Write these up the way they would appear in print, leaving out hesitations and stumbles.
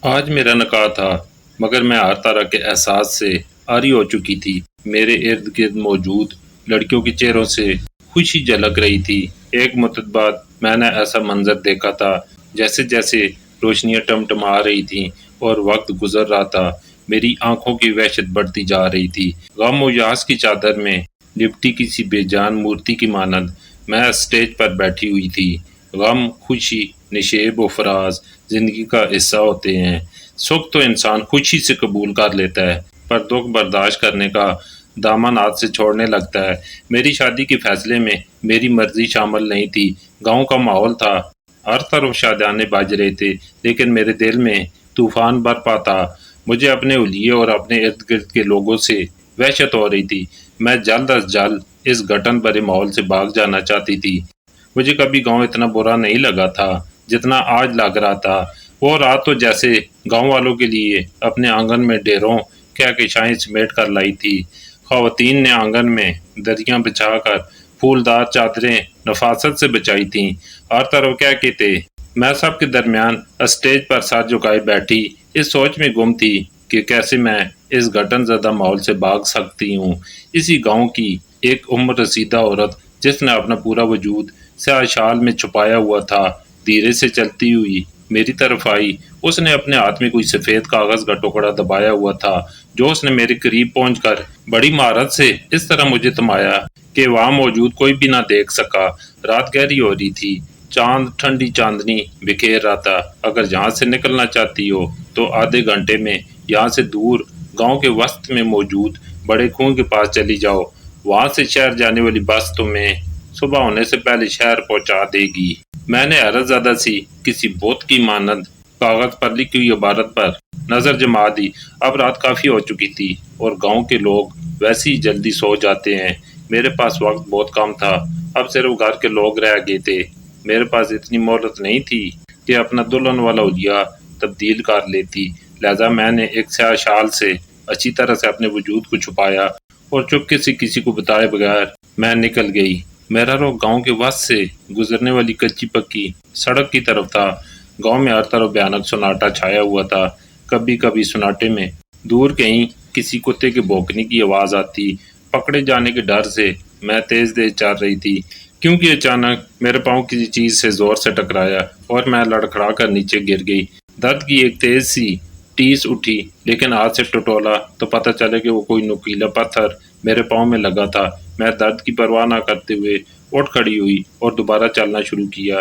آج میرا نکاح تھا مگر میں ہر طرح کے احساس سے عاری ہو چکی تھی۔ میرے ارد گرد موجود لڑکیوں کے چہروں سے خوشی جھلک رہی تھی۔ ایک مدت بعد میں نے ایسا منظر دیکھا تھا جیسے جیسے روشنیاں ٹمٹما رہی تھیں اور وقت گزر رہا تھا، میری آنکھوں کی وحشت بڑھتی جا رہی تھی۔ غم و یاس کی چادر میں لپٹی کسی بے جان مورتی کی مانند میں اسٹیج پر بیٹھی ہوئی تھی۔ غم، خوشی، نشیب و فراز زندگی کا حصہ ہوتے ہیں۔ سکھ تو انسان خوشی سے قبول کر لیتا ہے، پر دکھ برداشت کرنے کا دامن ہاتھ سے چھوڑنے لگتا ہے۔ میری شادی کے فیصلے میں میری مرضی شامل نہیں تھی۔ گاؤں کا ماحول تھا، ہر طرف شادیانے بج رہے تھے، لیکن میرے دل میں طوفان برپا تھا۔ مجھے اپنے اہلیے اور اپنے ارد گرد کے لوگوں سے وحشت ہو رہی تھی۔ میں جلد از جلد اس گھٹن بھرے ماحول سے بھاگ جانا چاہتی تھی۔ مجھے کبھی گاؤں اتنا برا نہیں لگا تھا جتنا آج لگ رہا تھا۔ وہ رات تو جیسے گاؤں والوں کے لیے اپنے آنگن میں ڈیروں کہکشائیں سمیٹ کر لائی تھی۔ خواتین نے آنگن میں دریاں بچھا کر پھولدار چادریں نفاست سے بچائی تھیں۔ ہر طرف کیا کہتے، میں سب کے درمیان اسٹیج پر سر جھکائے بیٹھی اس سوچ میں گم تھی کہ کیسے میں اس گھٹن زدہ ماحول سے بھاگ سکتی ہوں۔ اسی گاؤں کی ایک عمر رسیدہ عورت جس نے اپنا پورا وجود سیاہ شال میں چھپایا ہوا تھا، دھیرے سے چلتی ہوئی میری طرف آئی۔ اس نے اپنے ہاتھ میں کوئی سفید کاغذ کا ٹکڑا دبایا ہوا تھا جو اس نے میرے قریب پہنچ کر بڑی مہارت سے اس طرح مجھے تمایا کہ وہاں موجود کوئی بھی نہ دیکھ سکا۔ رات گہری ہو رہی تھی، چاند ٹھنڈی چاندنی بکھیر رہا تھا۔ اگر یہاں سے نکلنا چاہتی ہو تو آدھے گھنٹے میں یہاں سے دور گاؤں کے وسط میں موجود بڑے کنویں کے پاس چلی جاؤ۔ وہاں سے شہر جانے والی بس تمہیں صبح ہونے سے پہلے شہر پہنچا دے گی۔ میں نے حیرت زدہ سی کسی بت کی مانند کاغذ پر لکھی ہوئی عبارت پر نظر جما دی۔ اب رات کافی ہو چکی تھی اور گاؤں کے لوگ ویسے ہی جلدی سو جاتے ہیں۔ میرے پاس وقت بہت کم تھا، اب صرف گھر کے لوگ رہ گئے تھے۔ میرے پاس اتنی مہلت نہیں تھی کہ اپنا دلہن والا حلیہ تبدیل کر لیتی، لہذا میں نے ایک سیاہ شال سے اچھی طرح سے اپنے وجود کو چھپایا اور چپکے سے کسی کو بتائے بغیر میں نکل گئی۔ میرا رخ گاؤں کے وسط سے گزرنے والی کچی پکی سڑک کی طرف تھا۔ گاؤں میں ہر طرف بھیانک سناٹا چھایا ہوا تھا۔ کبھی کبھی سناٹے میں دور کہیں کسی کتے کے بھونکنے کی آواز آتی۔ پکڑے جانے کے ڈر سے میں تیز تیز چل رہی تھی کیونکہ اچانک میرے پاؤں کسی چیز سے زور سے ٹکرایا اور میں لڑکھڑا کر نیچے گر گئی۔ درد کی ایک تیز سی ٹیس اٹھی، لیکن ہاتھ سے ٹٹولا تو پتہ چلا کہ وہ کوئی نوکیلا پتھر میرے پاؤں میں لگا تھا۔ میں درد کی پرواہ نہ کرتے ہوئے اٹھ کھڑی ہوئی اور دوبارہ چلنا شروع کیا۔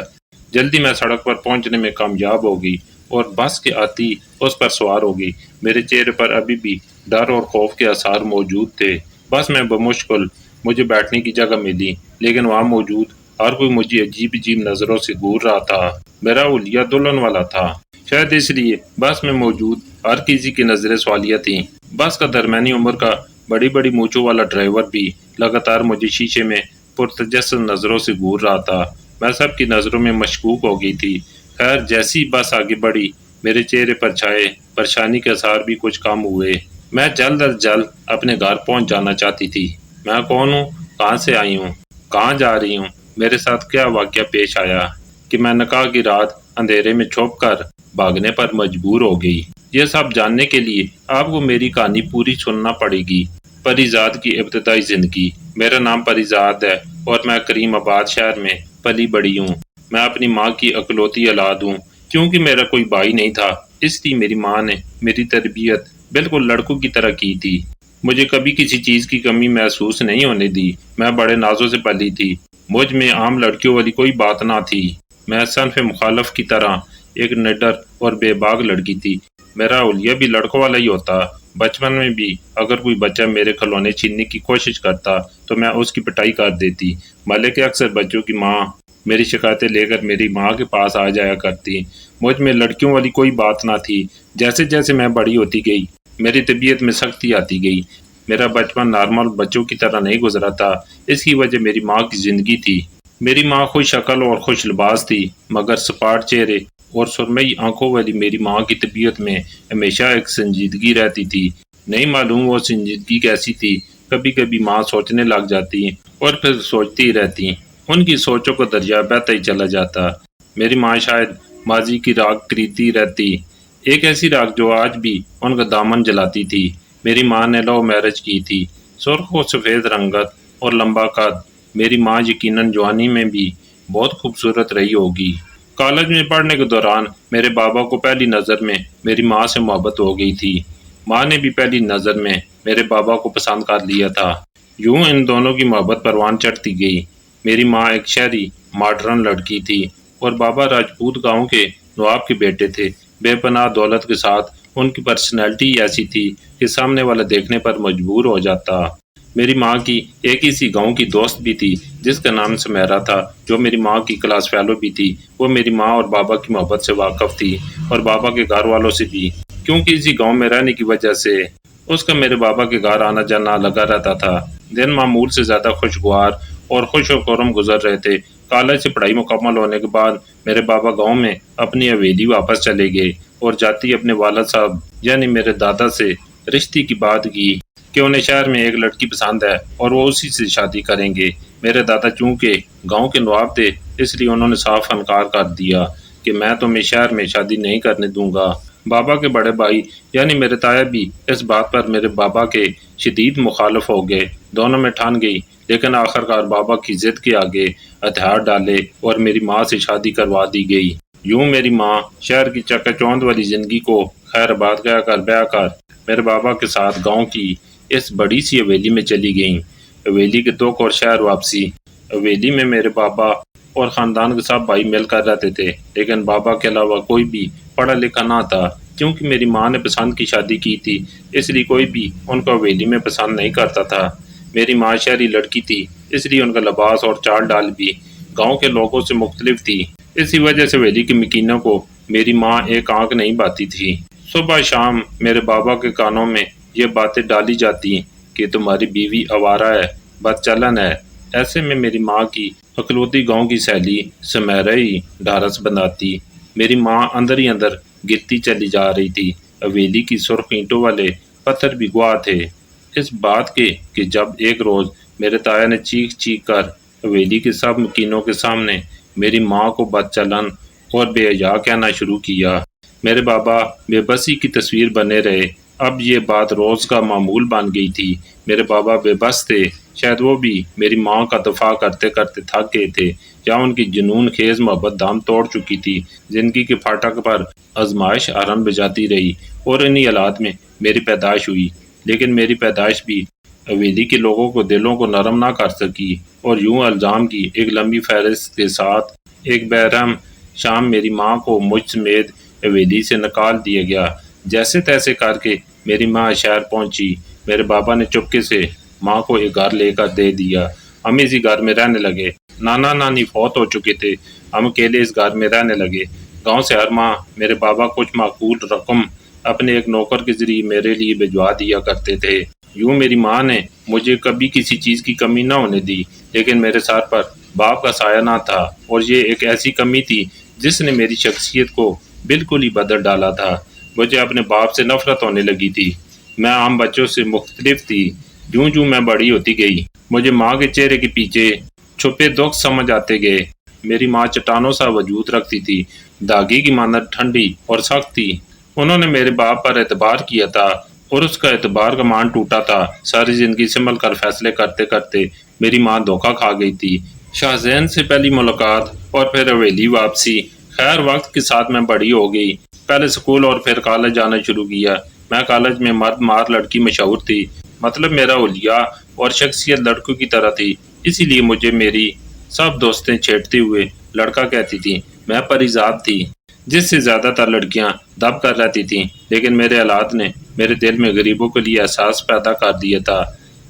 جلدی میں سڑک پر پہنچنے میں کامیاب ہو گئی اور بس کے آتی اس پر سوار ہو گئی۔ میرے چہرے پر ابھی بھی ڈر اور خوف کے آثار موجود تھے۔ بس میں بمشکل مجھے بیٹھنے کی جگہ ملی، لیکن وہاں موجود ہر کوئی مجھے عجیب عجیب نظروں سے گور رہا تھا۔ میرا حلیہ دلہن والا تھا، شاید اس لیے بس میں موجود ہر کسی کی نظریں سوالیہ تھیں۔ بس کا درمیانی عمر کا بڑی بڑی مونچھوں والا ڈرائیور بھی لگاتار مجھے شیشے میں پرتجسس نظروں سے گور رہا تھا۔ میں سب کی نظروں میں مشکوک ہو گئی تھی۔ خیر، جیسی بس آگے بڑھی میرے چہرے پر چھائے پریشانی کے اثار بھی کچھ کم ہوئے۔ میں جلد از جلد اپنے گھر پہنچ جانا چاہتی تھی۔ میں کون ہوں، کہاں سے آئی ہوں، کہاں جا رہی ہوں، میرے ساتھ کیا واقعہ پیش آیا کہ میں نکاح کی رات اندھیرے میں چھپ کر بھاگنے پر مجبور ہو گئی۔ یہ سب جاننے کے لیے آپ کو میری کہانی پوری سننا پڑے گی۔ پریزاد کی ابتدائی زندگی۔ میرا نام پریزاد ہے اور میں کریم آباد شہر میں پلی بڑی ہوں۔ میں اپنی ماں کی اکلوتی اولاد ہوں۔ کیونکہ میرا کوئی بھائی نہیں تھا، اس لیے میری ماں نے میری تربیت بالکل لڑکوں کی طرح کی تھی۔ مجھے کبھی کسی چیز کی کمی محسوس نہیں ہونے دی۔ میں بڑے نازوں سے پلی تھی۔ مجھ میں عام لڑکیوں والی کوئی بات نہ تھی۔ میں صنف مخالف کی طرح ایک نڈر اور بے باک لڑکی تھی۔ میرا حلیہ بھی لڑکوں والا ہی ہوتا۔ بچپن میں بھی اگر کوئی بچہ میرے کھلونے چھیننے کی کوشش کرتا تو میں اس کی پٹائی کر دیتی۔ مالکہ اکثر بچوں کی ماں میری شکایتیں لے کر میری ماں کے پاس آ جایا کرتی۔ مجھ میں لڑکیوں والی کوئی بات نہ تھی۔ جیسے جیسے میں بڑی ہوتی گئی میری طبیعت میں سختی آتی گئی۔ میرا بچپن نارمل بچوں کی طرح نہیں گزرا تھا۔ اس کی وجہ میری ماں کی زندگی تھی۔ میری ماں خوش شکل اور خوش لباس تھی، مگر سپاٹ چہرے اور سرمئی آنکھوں والی میری ماں کی طبیعت میں ہمیشہ ایک سنجیدگی رہتی تھی۔ نہیں معلوم وہ سنجیدگی کیسی تھی۔ کبھی کبھی ماں سوچنے لگ جاتی اور پھر سوچتی ہی رہتی۔ ان کی سوچوں کو دریا بہتا ہی چلا جاتا۔ میری ماں شاید ماضی کی راگ کریتی رہتی، ایک ایسی راکھ جو آج بھی ان کا دامن جلاتی تھی۔ میری ماں نے لو میرج کی تھی، سرخ و سفید رنگت اور لمبا قد۔ میری ماں یقیناً جوانی میں بھی بہت خوبصورت رہی ہوگی۔ کالج میں پڑھنے کے دوران میرے بابا کو پہلی نظر میں میری ماں سے محبت ہو گئی تھی۔ ماں نے بھی پہلی نظر میں میرے بابا کو پسند کر لیا تھا۔ یوں ان دونوں کی محبت پروان چڑھتی گئی۔ میری ماں ایک شہری ماڈرن لڑکی تھی اور بابا راجپوت گاؤں کے نواب کے بیٹے تھے۔ بے پناہ دولت کے ساتھ ان کی پرسنالٹی ایسی تھی کہ سامنے والا دیکھنے پر مجبور ہو جاتا۔ میری ماں کی ایک ہی سی گاؤں کی دوست بھی تھی جس کا نام سمیرا تھا، جو میری ماں کی کلاس فیلو بھی تھی۔ وہ میری ماں اور بابا کی محبت سے واقف تھی اور بابا کے گھر والوں سے بھی، کیونکہ اسی گاؤں میں رہنے کی وجہ سے اس کا میرے بابا کے گھر آنا جانا لگا رہتا تھا۔ دن معمول سے زیادہ خوشگوار اور خوش و خرم گزر رہے تھے۔ کالج سے پڑھائی مکمل ہونے کے بعد میرے بابا گاؤں میں اپنی حویلی واپس چلے گئے اور جاتی اپنے والد صاحب یعنی میرے دادا سے رشتے کی بات کی کہ انہیں شہر میں ایک لڑکی پسند ہے اور وہ اسی سے شادی کریں گے۔ میرے دادا چونکہ گاؤں کے نواب تھے، اس لیے انہوں نے صاف انکار کر دیا کہ میں تمہیں شہر میں شادی نہیں کرنے دوں گا۔ بابا کے بڑے بھائی یعنی میرے تایا بھی اس بات پر میرے بابا کے شدید مخالف ہو گئے۔ دونوں میں ٹھان گئی، لیکن آخرکار بابا کی ضد کے آگے ہتھیار ڈالے اور میری ماں سے شادی کروا دی گئی۔ یوں میری ماں شہر کی چکا چوند والی زندگی کو خیر آباد کہہ کر بیاہ کر میرے بابا کے ساتھ گاؤں کی اس بڑی سی حویلی میں چلی گئیں۔ حویلی کے دکھ اور شہر واپسی۔ حویلی میں میرے بابا اور خاندان کے سب بھائی مل کر رہتے تھے، لیکن بابا کے علاوہ کوئی بھی پڑھا لکھا نہ تھا۔ کیونکہ میری ماں نے پسند کی شادی کی تھی، اس لیے کوئی بھی ان کو حویلی میں پسند نہیں کرتا تھا۔ میری ماں شہری لڑکی تھی، اس لیے ان کا لباس اور چال ڈال بھی گاؤں کے لوگوں سے مختلف تھی۔ اسی وجہ سے حویلی کے مکینوں کو میری ماں ایک آنکھ نہیں بھاتی تھی۔ صبح شام میرے بابا کے کانوں میں یہ باتیں ڈالی جاتی کہ تمہاری بیوی آوارہ ہے، بد چلن ہے۔ ایسے میں میری ماں کی اکلوتی گاؤں کی سہیلی سمیرا ہی ڈھارس بندھاتی۔ میری ماں اندر ہی اندر گرتی چلی جا رہی تھی۔ حویلی کی سرخ اینٹوں والے پتھر بھی گواہ تھے اس بات کے کہ جب ایک روز میرے تایا نے چیخ چیخ کر حویلی کے سب مکینوں کے سامنے میری ماں کو بد چلن اور بے حیا کہنا شروع کیا۔ میرے بابا بے بسی کی تصویر بنے رہے۔ اب یہ بات روز کا معمول بن گئی تھی۔ میرے بابا بے بس تھے، شاید وہ بھی میری ماں کا دفاع کرتے کرتے تھک گئے تھے، یا ان کی جنون خیز محبت دام توڑ چکی تھی۔ زندگی کے پھاٹک پر آزمائش ہارن بجاتی رہی اور انہی حالات میں میری پیدائش ہوئی۔ لیکن میری پیدائش بھی حویلی کے لوگوں کو دلوں کو نرم نہ کر سکی اور یوں الزام کی ایک لمبی فہرست کے ساتھ ایک بہرحم شام میری ماں کو مجھ سمیت حویلی سے نکال دیا گیا۔ جیسے تیسے کر کے میری ماں شہر پہنچی۔ میرے بابا نے چپکے سے ماں کو ایک گھر لے کر دے دیا۔ ہم اسی گھر میں رہنے لگے۔ نانا نانی فوت ہو چکے تھے، ہم اکیلے اس گھر میں رہنے لگے۔ گاؤں سے ہر ماہ میرے بابا کچھ معقول رقم اپنے ایک نوکر کے ذریعے میرے لیے بھجوا دیا کرتے تھے۔ یوں میری ماں نے مجھے کبھی کسی چیز کی کمی نہ ہونے دی، لیکن میرے سر پر باپ کا سایہ نہ تھا، اور یہ ایک ایسی کمی تھی جس نے میری شخصیت کو بالکل ہی بدل ڈالا تھا۔ مجھے اپنے باپ سے نفرت ہونے لگی تھی۔ میں عام بچوں سے مختلف تھی۔ جوں جوں میں بڑی ہوتی گئی، مجھے ماں کے چہرے کے پیچھے چھپے دکھ سمجھ آتے گئے۔ میری ماں چٹانوں سا وجود رکھتی تھی، داغی کی مانند ٹھنڈی اور سخت تھی۔ انہوں نے میرے باپ پر اعتبار کیا تھا اور اس کا اعتبار کا مان ٹوٹا تھا۔ ساری زندگی سنبھل کر فیصلے کرتے کرتے میری ماں دھوکہ کھا گئی تھی۔ شاہزین سے پہلی ملاقات اور پھر حویلی واپسی۔ خیر وقت کے ساتھ میں بڑی ہو گئی۔ پہلے اسکول اور پھر کالج جانا شروع کیا۔ میں کالج میں مرد مار لڑکی مشہور تھی، مطلب میرا حلیہ اور شخصیت لڑکوں کی طرح تھی، اسی لیے مجھے میری سب دوستیں چھیڑتے ہوئے لڑکا کہتی تھیں۔ میں پریزاد تھی، جس سے زیادہ تر لڑکیاں دب کر رہتی تھیں، لیکن میرے حالات نے میرے دل میں غریبوں کے لیے احساس پیدا کر دیا تھا۔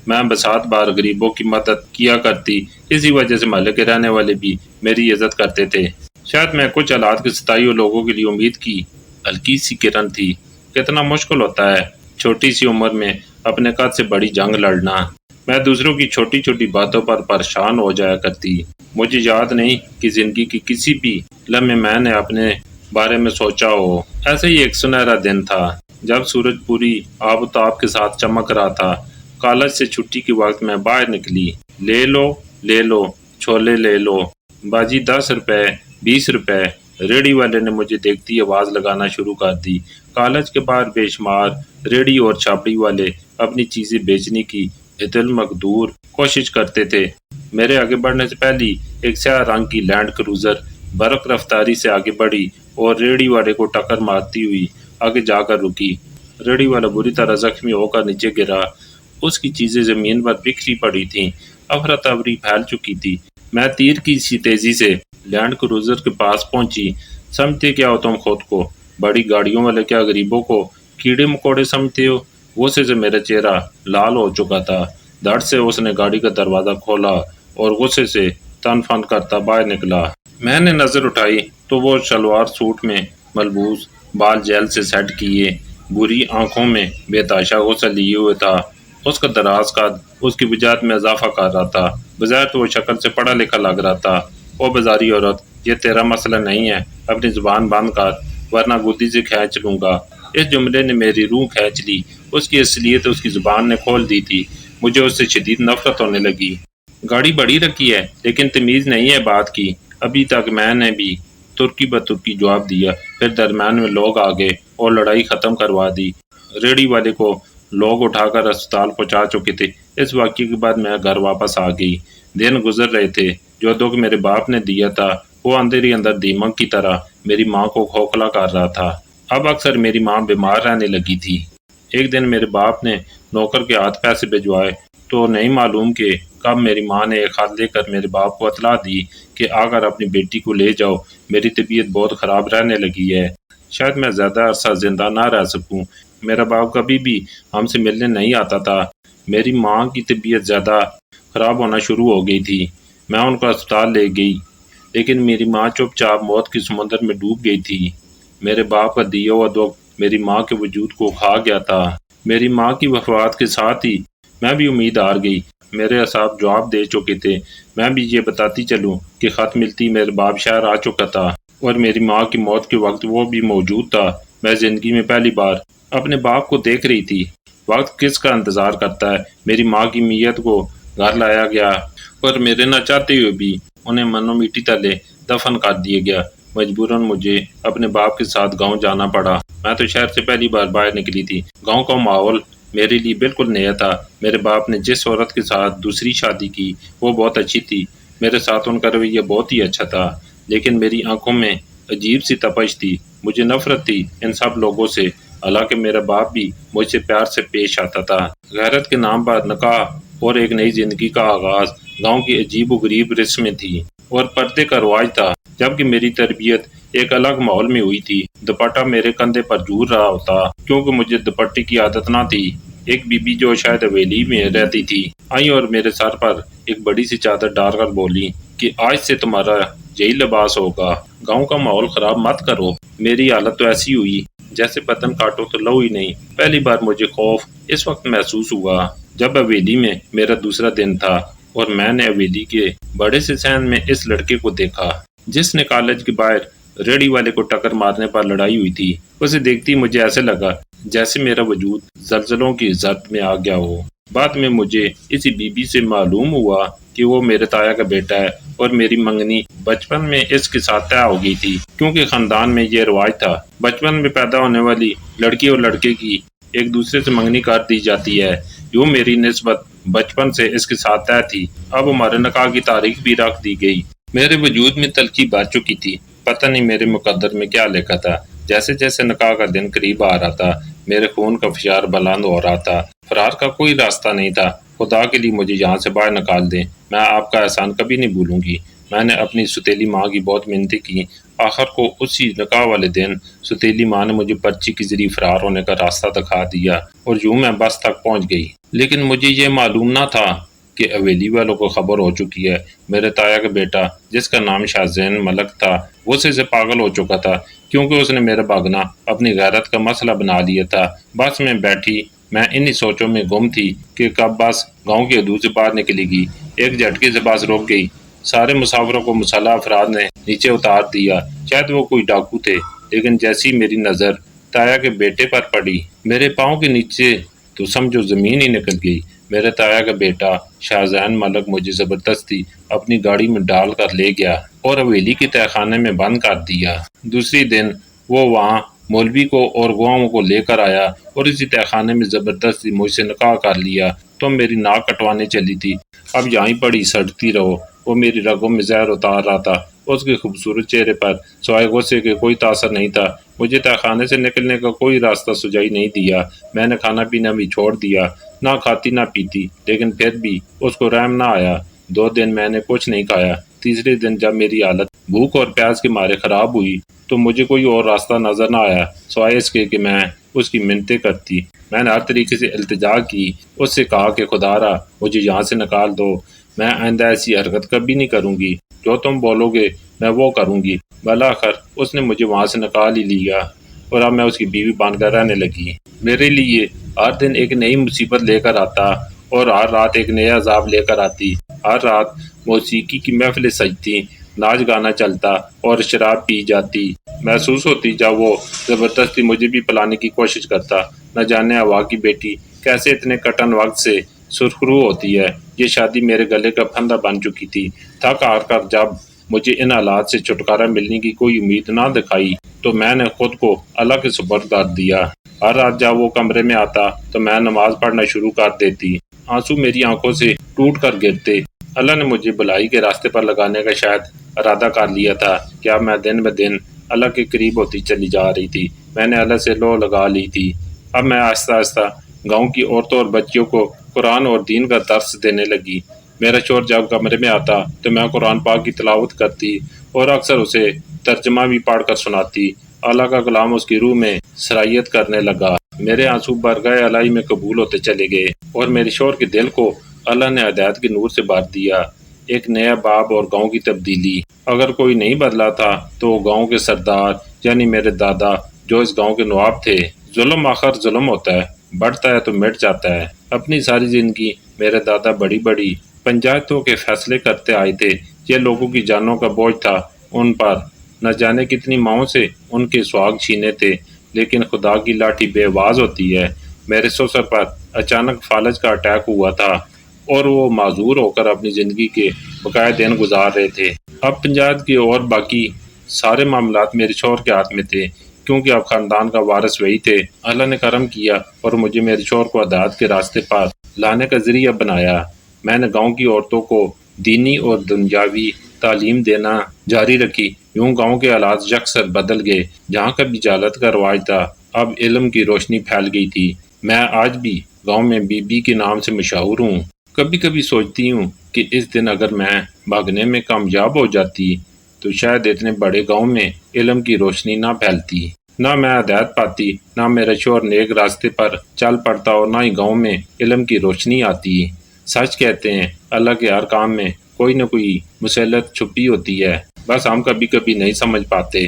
میں بسات بار غریبوں کی مدد کیا کرتی، اسی وجہ سے محلے کے رہنے والے بھی میری عزت کرتے تھے۔ شاید میں کچھ حالات کے ستائی ہوئے لوگوں کے لیے امید کی ہلکی سی کرن تھی۔ کتنا مشکل ہوتا ہے چھوٹی سی عمر میں اپنے قد سے بڑی جنگ لڑنا۔ میں دوسروں کی چھوٹی چھوٹی باتوں پر پریشان ہو جایا کرتی۔ مجھے یاد نہیں کہ زندگی کی کسی بھی لمحے میں نے اپنے بارے میں سوچا ہو۔ ایسے ہی ایک سنہرا دن تھا جب سورج پوری آب و تاب کے ساتھ چمک رہا تھا۔ کالج سے چھٹی کے وقت میں باہر نکلی۔ لے لو چھولے لے لو باجی، 10 روپے 20 روپے ریڑھی والے نے مجھے دیکھتی آواز لگانا شروع کر دی۔ کالج کے باہر بے شمار ریڑھی اور چھاپڑی والے اپنی چیزیں بیچنے کی عدل مقدور کوشش کرتے تھے۔ میرے آگے بڑھنے سے پہلی ایک سیاہ رنگ کی لینڈ کروزر برق رفتاری سے آگے بڑھی اور ریڑھی والے کو ٹکر مارتی ہوئی آگے جا کر رکی۔ ریڑھی والا بری طرح زخمی ہو کر نیچے گرا۔ اس کی چیزیں زمین پر بکھری پڑی تھیں۔ افراتفری پھیل چکی تھی۔ میں تیر کی سی تیزی سے لینڈ کروزر کے پاس پہنچی۔ سمجھتے کیا ہو تم خود کو؟ بڑی گاڑیوں والے کیا غریبوں کو کیڑے مکوڑے سمجھتے ہو؟ غصے سے میرا چہرہ لال ہو چکا تھا۔ دھڑ سے اس نے گاڑی کا دروازہ کھولا اور غصے سے تن فن کرتا باہر نکلا۔ میں نے نظر اٹھائی تو وہ شلوار سوٹ میں ملبوس، بال جیل سے سیٹ کیے، بری آنکھوں میں بے تحاشا غصہ لیے ہوئے تھا۔ اس کا دراز قد اس کی وجاہت میں اضافہ کر رہا تھا۔ بظاہر تو وہ شکل سے پڑھا لکھا لگ رہا تھا۔ او بازاری عورت، یہ تیرا مسئلہ نہیں ہے، اپنی زبان بند کر ورنہ گدی سے کھینچ لوں گا۔ اس جملے نے میری روح کھینچ لی۔ اس کی اصلیت اس کی زبان نے کھول دی تھی۔ مجھے اس سے شدید نفرت ہونے لگی۔ گاڑی بڑی رکھی ہے لیکن تمیز نہیں ہے بات کی۔ ابھی تک میں نے بھی ترکی بترکی جواب دیا، پھر درمیان میں لوگ آ گئے اور لڑائی ختم کروا دی۔ ریڑھی والے کو لوگ اٹھا کر اسپتال پہنچا چکے تھے۔ اس واقعے کے بعد میں گھر واپس آ گئی۔ دن گزر رہے تھے۔ جو دکھ میرے باپ نے دیا تھا وہ اندر ہی اندر دیمک کی طرح میری ماں کو کھوکھلا کر رہا تھا۔ اب اکثر میری ماں بیمار رہنے لگی تھی۔ ایک دن میرے باپ نے نوکر کے ہاتھ پیسے بھجوائے تو نہیں معلوم کہ کب میری ماں نے ایک خط لے کر میرے باپ کو اطلاع دی کہ آ کر اپنی بیٹی کو لے جاؤ، میری طبیعت بہت خراب رہنے لگی ہے، شاید میں زیادہ عرصہ زندہ نہ رہ سکوں۔ میرا باپ کبھی بھی ہم سے ملنے نہیں آتا تھا۔ میری ماں کی طبیعت زیادہ خراب ہونا شروع ہو گئی تھی۔ میں ان کو اسپتال لے گئی لیکن میری ماں چپ چاپ موت کے سمندر میں ڈوب گئی تھی۔ میرے باپ کا دیا ہوا دکھ میری ماں کے وجود کو کھا گیا تھا۔ میری ماں کی وفات کے ساتھ ہی میں بھی امید ہار گئی۔ میرے اعصاب جواب دے چکے تھے۔ میں بھی یہ بتاتی چلوں کہ خط ملتی میرے باپ شہر آ چکا تھا اور میری ماں کی موت کے وقت وہ بھی موجود تھا۔ میں زندگی میں پہلی بار اپنے باپ کو دیکھ رہی تھی۔ وقت کس کا انتظار کرتا ہے؟ میری ماں کی میت کو گھر لایا گیا اور میرے نہ چاہتے ہوئے بھی انہیں منو میٹی تلے دفن کر دیا گیا۔ مجبوراً مجھے اپنے باپ کے ساتھ گاؤں جانا پڑا۔ میں تو شہر سے پہلی بار باہر نکلی تھی۔ گاؤں کا ماحول میرے لیے بالکل نیا تھا۔ میرے باپ نے جس عورت کے ساتھ دوسری شادی کی وہ بہت اچھی تھی۔ میرے ساتھ ان کا رویہ بہت ہی اچھا تھا، لیکن میری آنکھوں میں عجیب سی تپش تھی۔ مجھے نفرت تھی ان سب لوگوں سے، حالانکہ میرا باپ بھی مجھ سے پیار سے پیش آتا تھا۔ غیرت کے نام پر نکاح اور ایک نئی زندگی کا آغاز گاؤں کی عجیب و غریب رسمیں تھیں اور پردے کا رواج تھا، جبکہ میری تربیت ایک الگ ماحول میں ہوئی تھی۔ دوپٹہ میرے کندھے پر جھول رہا ہوتا کیونکہ مجھے دوپٹے کی عادت نہ تھی۔ ایک بی بی جو شاید حویلی میں رہتی تھی آئی اور میرے سر پر ایک بڑی سی چادر ڈال کر بولی کہ آج سے تمہارا یہی لباس ہوگا، گاؤں کا ماحول خراب مت کرو۔ میری حالت تو ایسی ہوئی جیسے بدن کاٹو تو لو ہی نہیں۔ پہلی بار مجھے خوف اس وقت محسوس ہوا جب حویلی میں میرا دوسرا دن تھا اور میں نے حویلی کے بڑے سے صحن میں اس لڑکے کو دیکھا جس نے کالج کے باہر ریڑھی والے کو ٹکر مارنے پر لڑائی ہوئی تھی۔ اسے دیکھتی مجھے ایسے لگا جیسے میرا وجود زلزلوں کی زد میں آ گیا ہو۔ بعد میں مجھے اسی بی بی سے معلوم ہوا کہ وہ میرے تایا کا بیٹا ہے اور میری منگنی بچپن میں اس کے ساتھ طے ہو گئی تھی، کیونکہ خاندان میں یہ رواج تھا۔ بچپن میں پیدا ہونے والی لڑکی اور لڑکے کی ایک دوسرے سے منگنی کر دی جاتی ہے۔ یوں میری نسبت بچپن سے اس کے ساتھ طے تھی۔ اب ہمارے نکاح کی تاریخ بھی رکھ دی گئی۔ میرے وجود میں تلخی بھر چکی تھی۔ پتہ نہیں میرے مقدر میں کیا لکھا تھا۔ جیسے جیسے نکاح کا دن قریب آ رہا تھا میرے خون کا فشار بلند ہو رہا تھا۔ فرار کا کوئی راستہ نہیں تھا۔ خدا کے لیے مجھے یہاں سے باہر نکال دیں، میں آپ کا احسان کبھی نہیں بھولوں گی۔ میں نے اپنی ستیلی ماں کی بہت منتیں کی۔ آخر کو اسی نکاح والے دن ستیلی ماں نے مجھے پرچی کے ذریعے فرار ہونے کا راستہ دکھا دیا اور یوں میں بس تک پہنچ گئی۔ لیکن مجھے یہ معلوم نہ تھا کہ حویلی والوں کو خبر ہو چکی ہے۔ میرے تایا کا بیٹا جس کا نام شاہ زین ملک تھا غصے سے پاگل ہو چکا تھا کیونکہ اس نے میرا بھاگنا اپنی غیرت کا مسئلہ بنا لیا تھا۔ بس میں بیٹھی میں انہی سوچوں میں گم تھی کہ کب بس گاؤں کی حدود سے باہر نکلے گی۔ ایک جھٹکے سے بس رک گئی۔ سارے مسافروں کو مسلح افراد نے نیچے اتار دیا۔ شاید وہ کوئی ڈاکو تھے، لیکن جیسی میری نظر تایا کے بیٹے پر پڑی میرے پاؤں کے نیچے تو سمجھو زمین ہی نکل گئی۔ میرے تایا کا بیٹا شاہ زین ملک مجھے زبردستی اپنی گاڑی میں ڈال کر لے گیا۔ اور حویلی کے تہہ خانے میں بند کر دیا۔ دوسری دن وہ وہاں مولوی کو اور گواہوں کو لے کر آیا اور اسی تہہ خانے میں زبردستی مجھ سے نکاح کر لیا۔ تم میری ناک کٹوانے چلی تھی، اب یہیں پڑی سڑتی رہو۔ وہ میری رگوں میں زہر اتار رہا تھا۔ اس کے خوبصورت چہرے پر سوائے غصے کے کوئی تاثر نہیں تھا۔ مجھے تہہ خانے سے نکلنے کا کوئی راستہ سجائی نہیں دیا۔ میں نے کھانا پینا بھی چھوڑ دیا، نہ کھاتی نہ پیتی، لیکن پھر بھی اس کو رحم نہ آیا۔ 2 دن میں نے کچھ نہیں کھایا۔ تیسرے دن جب میری حالت بھوک اور پیاس کے مارے خراب ہوئی تو مجھے کوئی اور راستہ نظر نہ آیا سوائے اس کے کہ میں اس کی منتیں کرتی۔ میں نے ہر طریقے سے التجا کی، اس سے کہا کہ خدا را مجھے یہاں سے نکال دو، میں آئندہ ایسی حرکت کبھی نہیں کروں گی، جو تم بولو گے میں وہ کروں گی۔ بالآخر اس نے مجھے وہاں سے نکال ہی لیا اور اب میں اس کی بیوی بن کر رہنے لگی۔ میرے لیے ہر دن ایک نئی مصیبت لے کر آتا اور ہر رات ایک نیا عذاب لے کر آتی۔ ہر رات موسیقی کی محفلیں سجتی، ناچ گانا چلتا اور شراب پی جاتی۔ محسوس ہوتی جب وہ زبردستی مجھے بھی پلانے کی کوشش کرتا۔ نہ جانے ہوا کی بیٹی کیسے اتنے کٹن وقت سے سرخرو ہوتی ہے۔ یہ شادی میرے گلے کا پھندا بن چکی تھی۔ تھک ہار کر جب مجھے ان حالات سے چھٹکارا ملنے کی کوئی امید نہ دکھائی تو میں نے خود کو اللہ کے سپرد کر دیا۔ ہر رات جب وہ کمرے میں آتا تو میں نماز پڑھنا شروع کر دیتی۔ آنسو میری آنکھوں سے ٹوٹ کر گرتے۔ اللہ نے مجھے بھلائی کے راستے پر لگانے کا شاید ارادہ کر لیا تھا کہ اب میں دن بدن اللہ کے قریب ہوتی چلی جا رہی تھی۔ میں نے اللہ سے لو لگا لی تھی۔ اب میں آہستہ آہستہ گاؤں کی عورتوں اور بچیوں کو قرآن اور دین کا درس دینے لگی۔ میرا شوہر جب کمرے میں آتا تو میں قرآن پاک کی تلاوت کرتی اور اکثر اسے ترجمہ بھی پڑھ کر سناتی۔ اللہ کا کلام اس کی روح میں سرایت کرنے لگا۔ میرے آنسو برگاہ الہی میں قبول ہوتے چلے گئے اور میرے شوہر کے دل کو اللہ نے ہدایت کے نور سے بھر دیا۔ ایک نیا باب اور گاؤں کی تبدیلی۔ اگر کوئی نہیں بدلا تھا تو وہ گاؤں کے سردار یعنی میرے دادا جو اس گاؤں کے نواب تھے۔ ظلم آخر ظلم ہوتا ہے، بڑھتا ہے تو مٹ جاتا ہے۔ اپنی ساری زندگی میرے دادا بڑی بڑی پنچایتوں کے فیصلے کرتے آئے تھے۔ یہ لوگوں کی جانوں کا بوجھ تھا ان پر، نہ جانے کتنی ماؤں سے ان کے سہاگ چھینے تھے، لیکن خدا کی لاٹھی بے آواز ہوتی ہے۔ میرے سسر پر اچانک فالج کا اٹیک ہوا تھا اور وہ معذور ہو کر اپنی زندگی کے بقایا دن گزار رہے تھے۔ اب پنچایت کے اور باقی سارے معاملات میرے شوہر کے ہاتھ میں تھے، کیونکہ اب خاندان کا وارث وہی تھے۔ اللہ نے کرم کیا اور مجھے میرے شوہر کو ہدایت کے راستے پر لانے کا ذریعہ بنایا۔ میں نے گاؤں کی عورتوں کو دینی اور دنیاوی تعلیم دینا جاری رکھی۔ یوں گاؤں کے حالات یکسر بدل گئے۔ جہاں کبھی جہالت کا رواج تھا، اب علم کی روشنی پھیل گئی تھی۔ میں آج بھی گاؤں میں بی بی کے نام سے مشہور ہوں۔ کبھی کبھی سوچتی ہوں کہ اس دن اگر میں بھاگنے میں کامیاب ہو جاتی تو شاید اتنے بڑے گاؤں میں علم کی روشنی نہ پھیلتی، نہ میں ہدایت پاتی، نہ میرا شوہر نیک راستے پر چل پڑتا اور نہ ہی گاؤں میں علم کی روشنی آتی۔ سچ کہتے ہیں اللہ کے ہر کام میں کوئی نہ کوئی مصلحت چھپی ہوتی ہے، بس ہم کبھی کبھی نہیں سمجھ پاتے۔